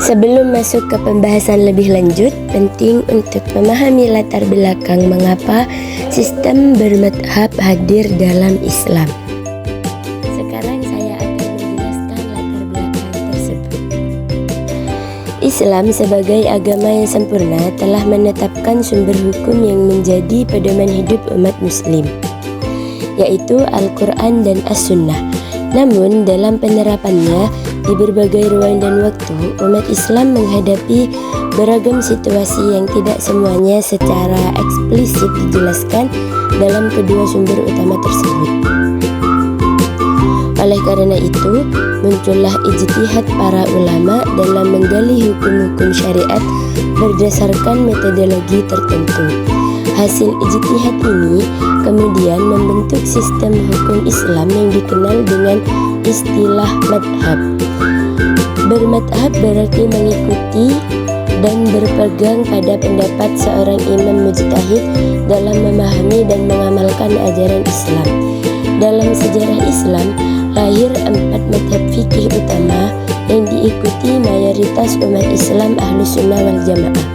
Sebelum masuk ke pembahasan lebih lanjut, penting untuk memahami latar belakang mengapa sistem bermadhab hadir dalam Islam. Sekarang saya akan menjelaskan latar belakang tersebut. Islam sebagai agama yang sempurna telah menetapkan sumber hukum yang menjadi pedoman hidup umat muslim, yaitu Al-Quran dan As-Sunnah. Namun dalam penerapannya, di berbagai ruang dan waktu, umat Islam menghadapi beragam situasi yang tidak semuanya secara eksplisit dijelaskan dalam kedua sumber utama tersebut. Oleh karena itu, muncullah ijtihad para ulama dalam menggali hukum-hukum syariat berdasarkan metodologi tertentu. Hasil ijtihad ini kemudian membentuk sistem hukum Islam yang dikenal dengan istilah madhab. Bermadhab berarti mengikuti dan berpegang pada pendapat seorang imam mujtahid dalam memahami dan mengamalkan ajaran Islam. Dalam sejarah Islam, lahir 4 madhab fikih utama yang diikuti mayoritas umat Islam Ahlus Sunnah wal Jamaah,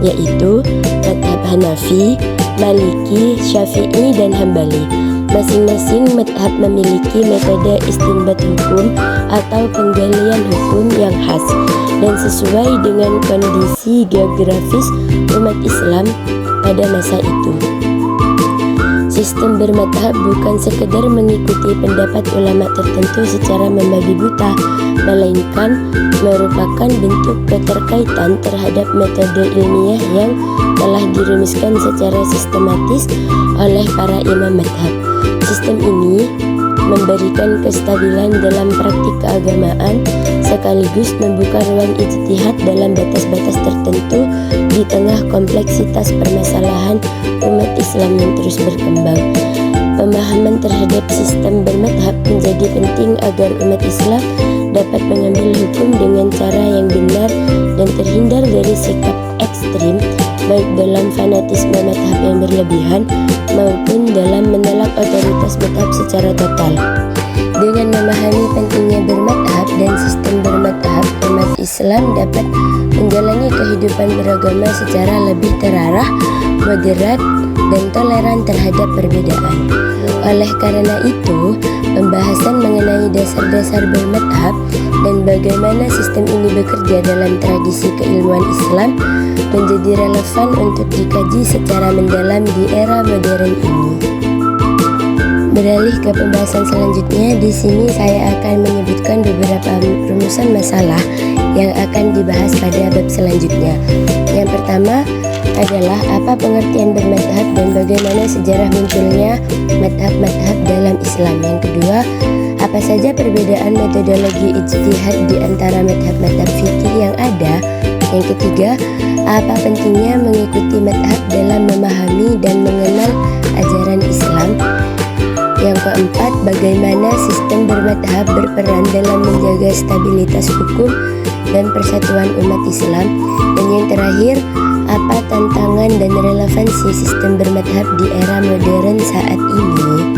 yaitu madhab Hanafi, Maliki, Syafi'i, dan Hambali. Masing-masing madhab memiliki metode istinbat hukum atau penggalian hukum yang khas dan sesuai dengan kondisi geografis umat Islam pada masa itu. Sistem bermadhab bukan sekedar mengikuti pendapat ulama tertentu secara membabi buta, melainkan merupakan bentuk keterkaitan terhadap metode ilmiah yang telah dirumuskan secara sistematis oleh para imam madhab. Sistem ini memberikan kestabilan dalam praktik keagamaan sekaligus membuka ruang ijtihad dalam batas-batas tertentu di tengah kompleksitas permasalahan umat Islam yang terus berkembang. Pemahaman terhadap sistem bermadhab menjadi penting agar umat Islam dapat mengambil hukum dengan cara yang benar dan terhindar dari sikap ekstrim, baik dalam fanatisme madhab yang berlebihan maupun dalam menolak otoritas madhab secara total. Dengan memahami pentingnya bermadhab dan sistem bermadhab, umat Islam dapat menjalani kehidupan beragama secara lebih terarah, moderat, dan toleran terhadap perbedaan. Oleh karena itu, pembahasan mengenai dasar-dasar bermadhab dan bagaimana sistem ini bekerja dalam tradisi keilmuan Islam menjadi relevan untuk dikaji secara mendalam di era modern ini. Beralih ke pembahasan selanjutnya, di sini saya akan menyebutkan beberapa rumusan masalah yang akan dibahas pada bab selanjutnya. Yang pertama adalah apa pengertian bermadhab dan bagaimana sejarah munculnya madhab-madhab dalam Islam. Yang kedua, apa saja perbedaan metodologi ijtihad di antara madhab-madhab fikih yang ada. Yang ketiga, apa pentingnya mengikuti madhab dalam memahami dan mengenal ajaran Islam. Yang keempat, bagaimana sistem bermadhab berperan dalam menjaga stabilitas hukum dan persatuan umat Islam. Dan yang terakhir, apa tantangan dan relevansi sistem bermadhab di era modern saat ini.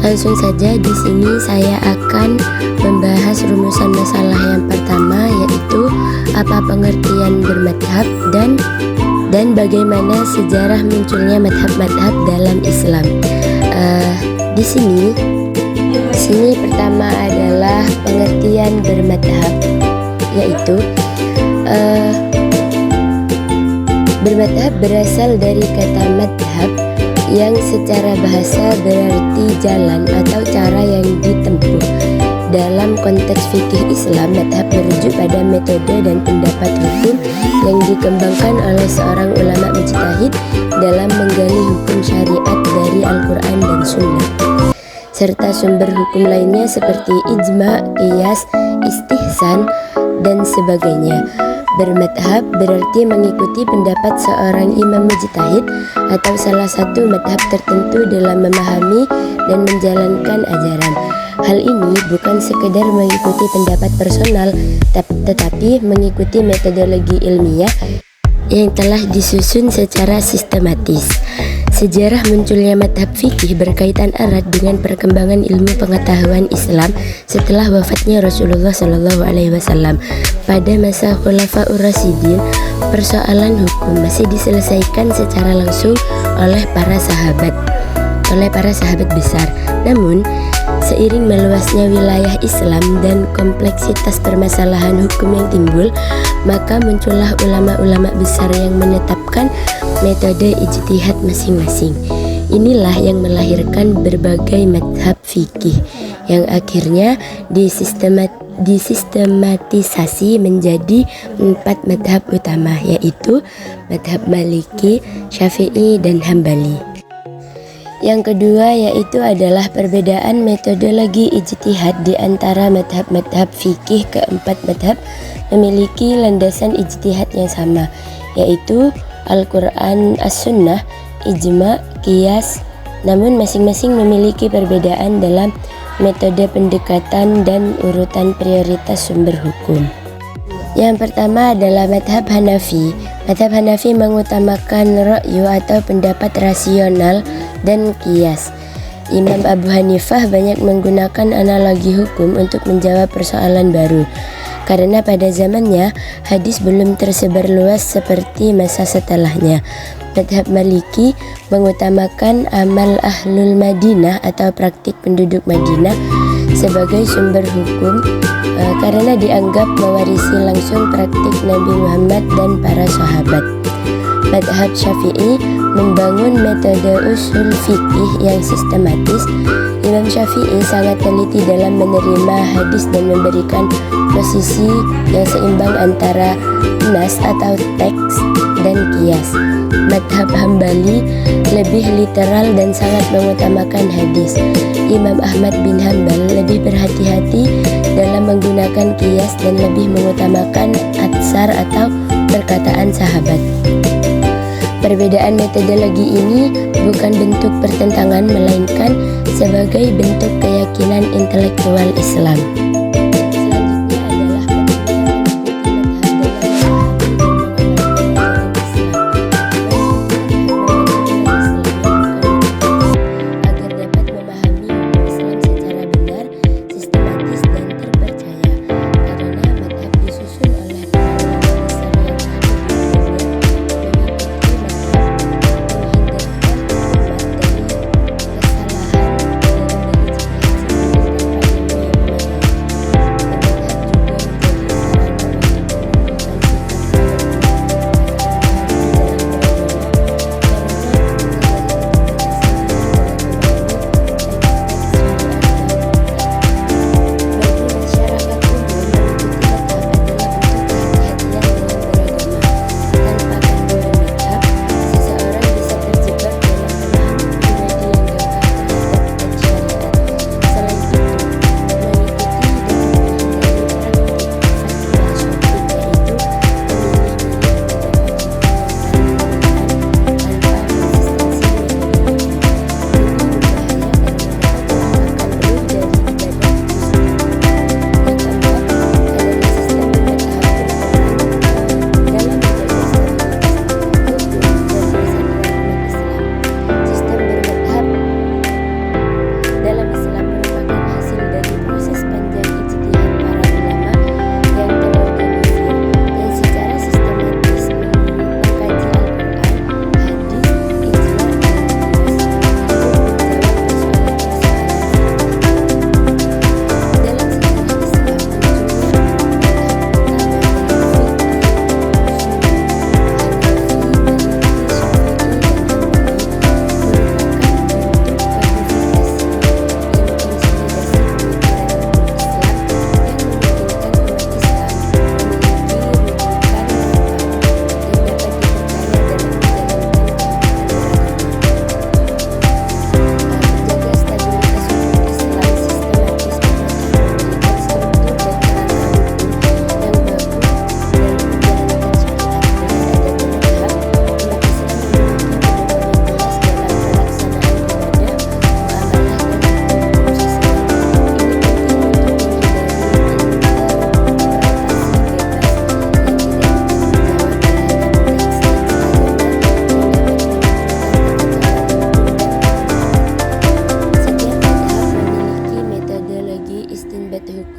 Langsung saja, di sini saya akan membahas rumusan masalah yang pertama, yaitu apa pengertian bermadhab dan bagaimana sejarah munculnya madhab-madhab dalam Islam. Di sini pertama adalah pengertian bermadhab, yaitu bermadhab berasal dari kata madhab yang secara bahasa berarti jalan atau cara yang ditempuh. Dalam konteks fikih Islam, madhab merujuk pada metode dan pendapat hukum yang dikembangkan oleh seorang ulama mujtahid dalam menggali hukum syariat dari Al-Quran dan Sunnah, serta sumber hukum lainnya seperti ijma, qiyas, istihsan, dan sebagainya. Bermadhab berarti mengikuti pendapat seorang imam mujtahid atau salah satu madhab tertentu dalam memahami dan menjalankan ajaran. Hal ini bukan sekedar mengikuti pendapat personal, tetapi mengikuti metodologi ilmiah yang telah disusun secara sistematis. Sejarah munculnya madhab fikih berkaitan erat dengan perkembangan ilmu pengetahuan Islam setelah wafatnya Rasulullah SAW. Pada masa Khulafaur Rasyidin, persoalan hukum masih diselesaikan secara langsung oleh para sahabat besar. Namun, seiring meluasnya wilayah Islam dan kompleksitas permasalahan hukum yang timbul, maka muncullah ulama-ulama besar yang menetapkan metode ijtihad masing-masing. Inilah yang melahirkan berbagai madhab fikih yang akhirnya disistematisasi menjadi 4 madhab utama, yaitu madhab Maliki, Syafi'i, dan Hambali. Yang kedua yaitu adalah perbedaan metodologi ijtihad di antara madhab-madhab fikih. Keempat madhab memiliki landasan ijtihad yang sama, yaitu Al-Quran, As-Sunnah, Ijma', Qiyas, namun masing-masing memiliki perbedaan dalam metode pendekatan dan urutan prioritas sumber hukum. Yang pertama adalah madhab Hanafi. Madhab Hanafi mengutamakan ra'yu atau pendapat rasional dan qiyas. Imam Abu Hanifah banyak menggunakan analogi hukum untuk menjawab persoalan baru, karena pada zamannya hadis belum tersebar luas seperti masa setelahnya. Madhab Maliki mengutamakan amal ahlul Madinah atau praktik penduduk Madinah sebagai sumber hukum karena dianggap mewarisi langsung praktik Nabi Muhammad dan para sahabat. Madhab Syafi'i membangun metode usul fikih yang sistematis. Imam Syafi'i sangat teliti dalam menerima hadis dan memberikan posisi yang seimbang antara nas atau teks dan qiyas. Madhab Hambali lebih literal dan sangat mengutamakan hadis. Imam Ahmad bin Hambal lebih berhati-hati dalam menggunakan qiyas dan lebih mengutamakan atsar atau perkataan sahabat. Perbedaan metodologi ini bukan bentuk pertentangan, melainkan sebagai bentuk keyakinan intelektual Islam. Selanjutnya adalah agar dapat memahami Islam secara benar, sistematis, dan terpercaya. Karena madhab disusun oleh ulama besar yang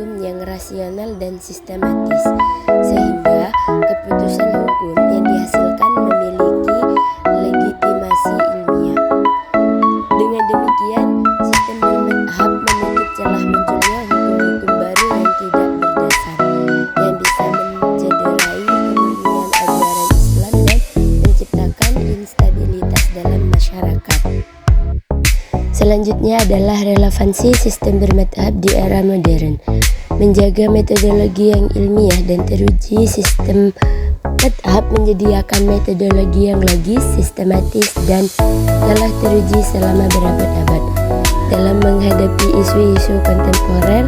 hukum yang rasional dan sistematis, sehingga keputusan hukum yang dihasilkan memiliki legitimasi ilmiah. Dengan demikian, sistem bermadhab menutup celah munculnya hukum-hukum baru yang tidak berdasar, yang bisa mencederai kemurnian ajaran Islam dan menciptakan instabilitas dalam masyarakat. Selanjutnya adalah relevansi sistem bermadhab di era modern. Menjaga metodologi yang ilmiah dan teruji, sistem madhab menyediakan metodologi yang logis, sistematis, dan telah teruji selama berabad-abad. Dalam menghadapi isu-isu kontemporer,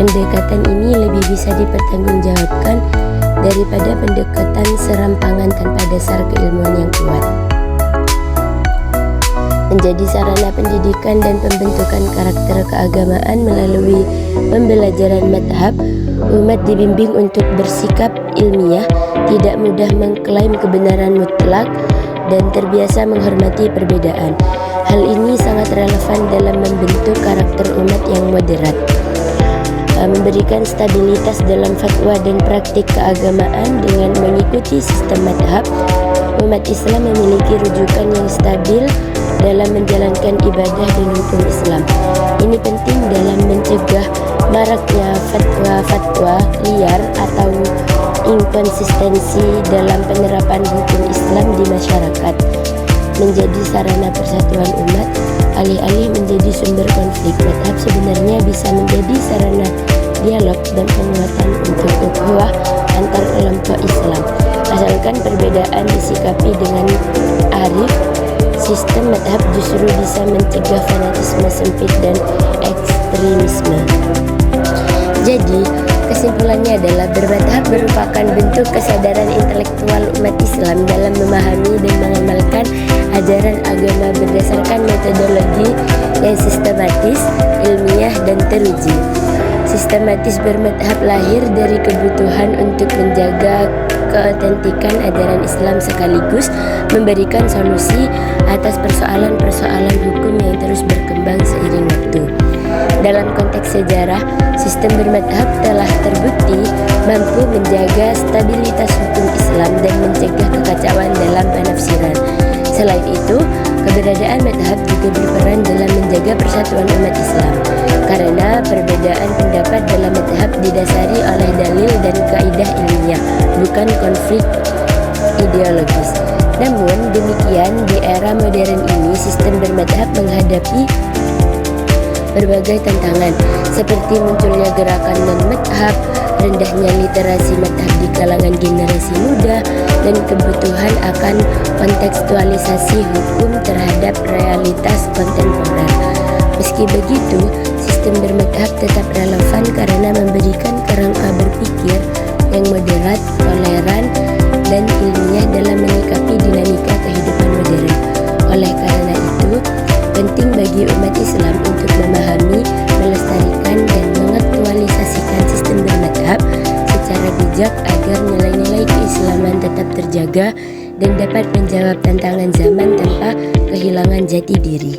pendekatan ini lebih bisa dipertanggungjawabkan daripada pendekatan serampangan tanpa dasar keilmuan yang kuat. Menjadi sarana pendidikan dan pembentukan karakter keagamaan melalui pembelajaran madhab, umat dibimbing untuk bersikap ilmiah, tidak mudah mengklaim kebenaran mutlak, dan terbiasa menghormati perbedaan. Hal ini sangat relevan dalam membentuk karakter umat yang moderat, memberikan stabilitas dalam fatwa dan praktik keagamaan. Dengan mengikuti sistem madhab, umat Islam memiliki rujukan yang stabil dalam menjalankan ibadah dan hukum Islam. Ini penting dalam mencegah maraknya fatwa-fatwa liar atau inkonsistensi dalam penerapan hukum Islam di masyarakat. Menjadi sarana persatuan umat, alih-alih menjadi sumber konflik, madhab sebenarnya bisa menjadi sarana dialog dan penguatan untuk ukhuwah antar kelompok Islam. Asalkan perbedaan disikapi dengan arif, sistem madhab justru bisa mencegah fanatisme sempit dan ekstremisme. Jadi, kesimpulannya adalah bermadhab merupakan bentuk kesadaran intelektual umat Islam dalam memahami dan mengamalkan ajaran agama berdasarkan metodologi yang sistematis, ilmiah, dan teruji. Sistematis bermadhab lahir dari kebutuhan untuk menjaga keotentikan ajaran Islam sekaligus memberikan solusi atas persoalan-persoalan hukum yang terus berkembang seiring waktu. Dalam konteks sejarah, sistem bermadhab telah terbukti mampu menjaga stabilitas hukum Islam dan mencegah kekacauan dalam penafsiran. Selain itu, keberadaan madhab juga berperan dalam menjaga persatuan umat Islam, karena perbedaan pendapat dalam madhab didasari oleh dalil dan kaidah ilmiah, bukan konflik ideologis. Namun demikian, di era modern ini sistem bermadhab menghadapi berbagai tantangan, seperti munculnya gerakan non-madhab, rendahnya literasi madhab di kalangan generasi muda, dan kebutuhan akan kontekstualisasi hukum terhadap realitas kontemporer. Meski begitu, sistem bermadhab tetap relevan karena memberikan kerangka berpikir yang moderat, toleran, dan ilmiah dalam menyikapi dinamika kehidupan modern. Oleh karena itu, penting bagi umat Islam untuk memahami, melestarikan, dan mengaktualisasikan sistem bermadhab secara bijak agar nilai-nilai keislaman tetap terjaga dan dapat menjawab tantangan zaman tanpa kehilangan jati diri.